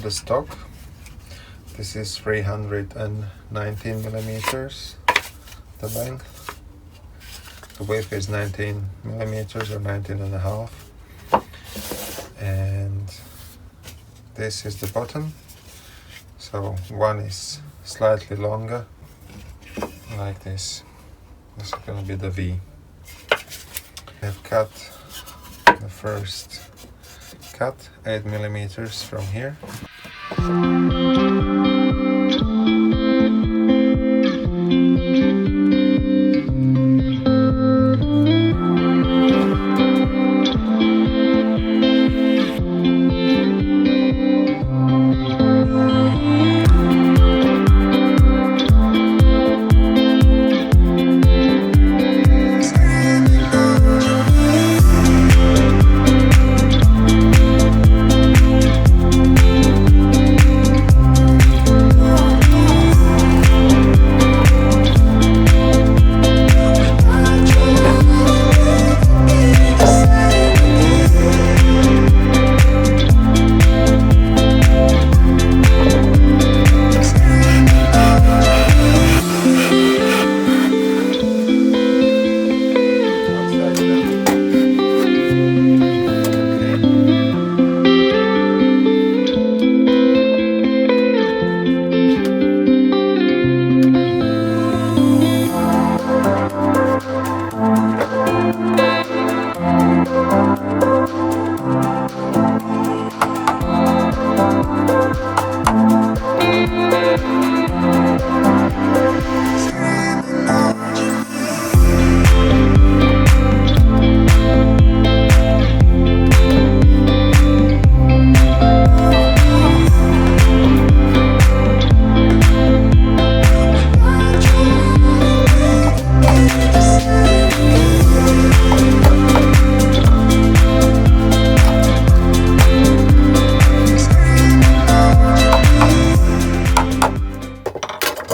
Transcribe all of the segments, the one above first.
the stock. This is 319 millimeters, the length. The width is 19 millimeters or 19 and a half. And this is the bottom. So one is slightly longer, like this. This is going to be the V. I've cut the first cut, 8 millimeters from here.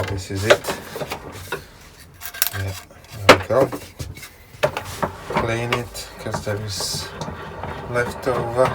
This is it. Yeah, there we go. Clean it because there is leftover.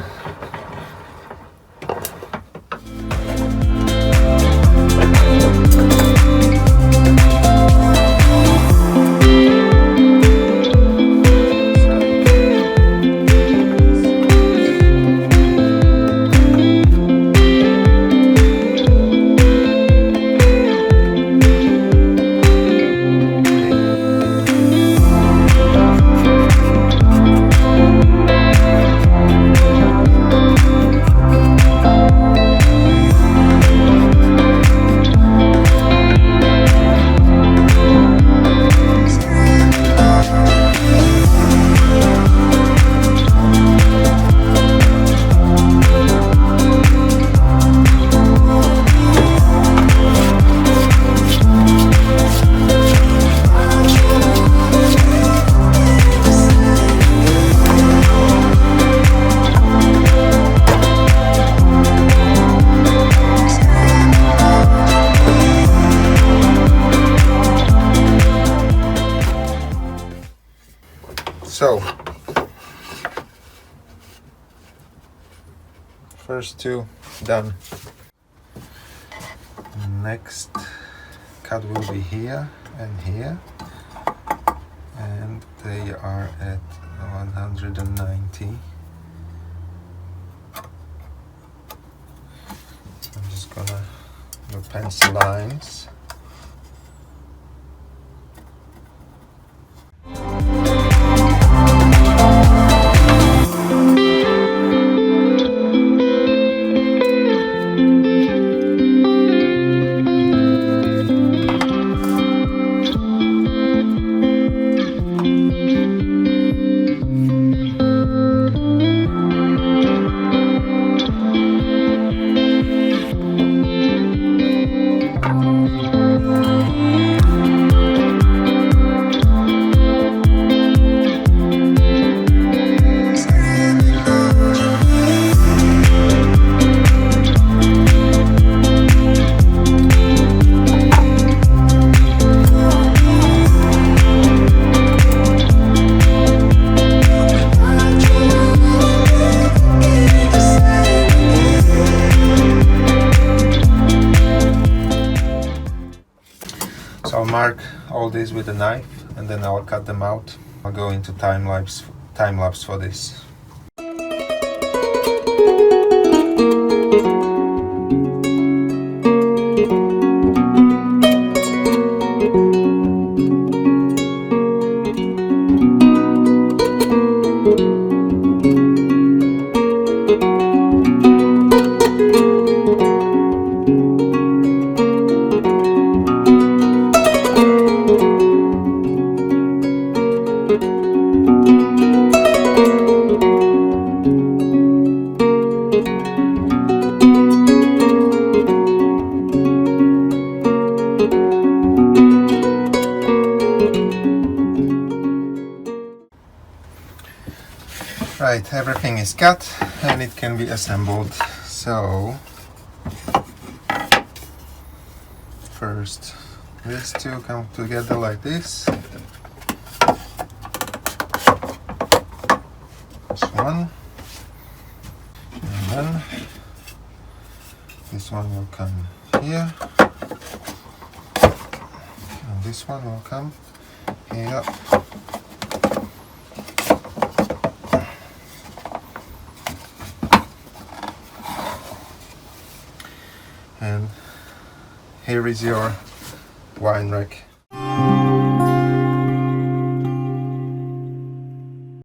So, first two done. Next cut will be here and here, and they are at 190. I'm just gonna do pencil lines. this with a knife and then I'll cut them out. I'll go into time lapse for this. Right, everything is cut and it can be assembled. So first these two come together like this. This one, and then this one will come here, and this one will come here. And here is your wine rack.